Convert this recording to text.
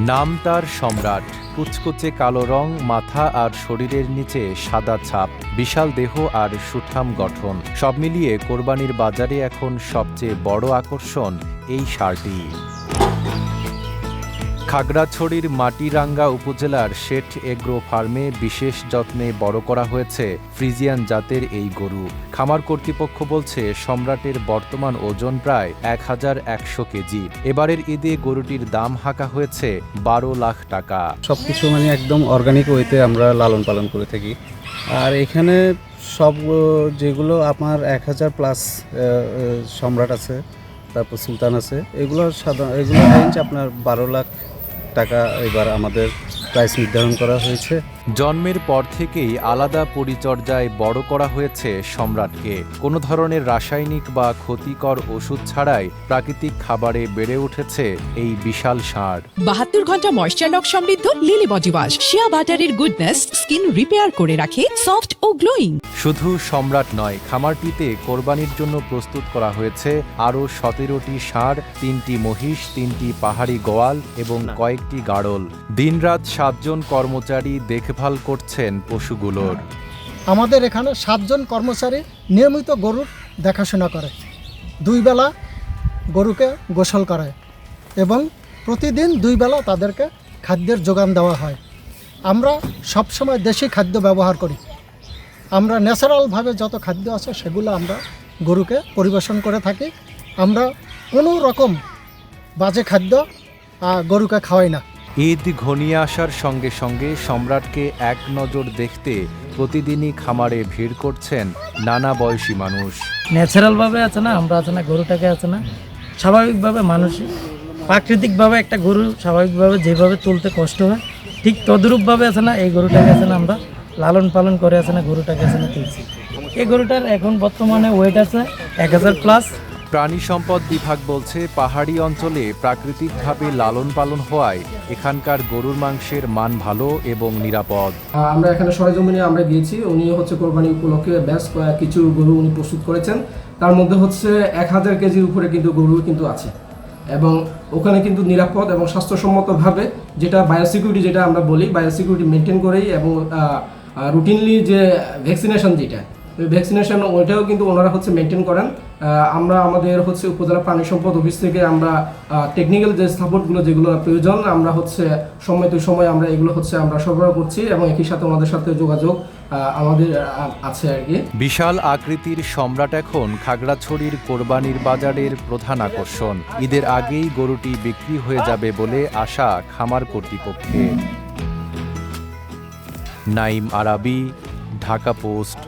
নাম তার সম্রাট। কুচকুচে কালো রং, মাথা আর শরীরের নিচে সাদা ছাপ, বিশাল দেহ আর সুঠাম গঠন, সব মিলিয়ে কোরবানির বাজারে এখন সবচেয়ে বড় আকর্ষণ এই ষাঁড়টি। খাগড়াছড়ির মাটিরাঙ্গা উপজেলার শেঠ এগ্রো ফার্মে বিশেষ যত্নে বড় করা হয়েছে ফ্রিজিয়ান জাতের এই গরু। খামার কর্তৃপক্ষ বলছে সম্রাটের বর্তমান ওজন প্রায় 1100 কেজি। এবারের ঈদে গরুটির দাম হাঁকা হয়েছে 12 লাখ টাকা। সবকিছু একদম অর্গানিক ওয়েতে আমরা লালন পালন করে থাকি। আর এখানে সব যেগুলো আপনার 1000+ সম্রাট আছে, তারপর সুলতান আছে, এগুলো রেঞ্জ আপনার 12 লাখ টাকা এবার আমাদের প্রাইস নির্ধারণ করা হয়েছে। জন্মের পর থেকেই আলাদা পরিচর্যায় বড় করা হয়েছে সম্রাটকে। কোনো ধরনের রাসায়নিক বা ক্ষতিকর ওষুধ ছাড়াই প্রাকৃতিক খাবারে বেড়ে উঠেছে এই বিশাল ষাঁড়। 72 ঘন্টা ময়েশ্চার লক সমৃদ্ধ লিলি বডি ওয়াশ, শিয়া বাটারের গুডনেস স্কিন রিপেয়ার করে রাখে সফট ও গ্লোয়িং। শুধু সম্রাট নয়, খামারটিতে কোরবানির জন্য প্রস্তুত করা হয়েছে আরও 17টি ষাঁড়, 3টি মহিষ, 3টি পাহাড়ি গোয়াল এবং কয়েকটি গাড়ল। দিনরাত 7 জন কর্মচারী দেখভাল করছেন পশুগুলোর। আমাদের এখানে 7 জন কর্মচারী নিয়মিত গরুর দেখাশোনা করে, 2 বেলা গরুকে গোসল করায় এবং প্রতিদিন 2 বেলা তাদেরকে খাদ্যের যোগান দেওয়া হয়। আমরা সবসময় দেশি খাদ্য ব্যবহার করি। আমরা ন্যাচারালভাবে যত খাদ্য আছে সেগুলো আমরা গরুকে পরিবেশন করে থাকি। আমরা কোনো রকম বাজে খাদ্য গরুকে খাওয়াই না। ঈদ ঘনিয়ে আসার সঙ্গে সঙ্গে সম্রাটকে এক নজর দেখতে প্রতিদিনই খামারে ভিড় করছেন নানা বয়সী মানুষ। ন্যাচারালভাবে আছে না, আমরা আছে না, গরুটাকে আছে না স্বাভাবিকভাবে মানুষ প্রাকৃতিকভাবে একটা গরু স্বাভাবিকভাবে যেভাবে তুলতে কষ্ট হয়, ঠিক তদ্রূপভাবে আছে না এই গরুটাকে আছে না আমরা লালন পালন করে আছে না গরুটাকে আছে না তুলছি। এই গরুটার এখন বর্তমানে ওয়েট আছে 1000+। প্রাণী সম্পদ বিভাগ বলছে, পাহাড়ি অঞ্চলে প্রাকৃতিকভাবে লালন পালন হওয়ায় এখানকার গরুর মাংসের মান ভালো এবং নিরাপদ। আমরা এখানে সরেজমিনে আমরা গিয়েছি, উনি কোরবানি উপলক্ষে বেশ কিছু গরু উনি প্রস্তুত করেছেন। তার মধ্যে 1000 কেজির উপরে কিন্তু গরু কিন্তু আছে এবং ওখানে কিন্তু নিরাপদ এবং স্বাস্থ্যসম্মতভাবে যেটা বায়োসিকিউরিটি যেটা আমরা বলি, বায়োসিকিউরিটি মেনটেন করেই এবং রুটিনলি যে ভ্যাকসিনেশন যেটা ভ্যাকসিনেশন ওইটাও কিন্তু ওনারা মেনটেন করেন। আমরা আমাদের উপজেলা প্রাণী সম্পদ অফিস থেকে আমরা টেকনিক্যাল যে সাপোর্টগুলো যেগুলো প্রয়োজন আমরা সময় টু সময় আমরা এগুলো আমরা সরবরাহ করছি এবং একই সাথে ওনাদের সাথে যোগাযোগ আমাদের আছে আর কি। বিশাল আকৃতির সম্রাট এখন খাগড়াছড়ির কোরবানির বাজারের প্রধান আকর্ষণ। ঈদের আগেই গরুটি বিক্রি হয়ে যাবে বলে আশা খামার কর্তৃপক্ষের। নাইম আরাবী, ঢাকা পোস্ট।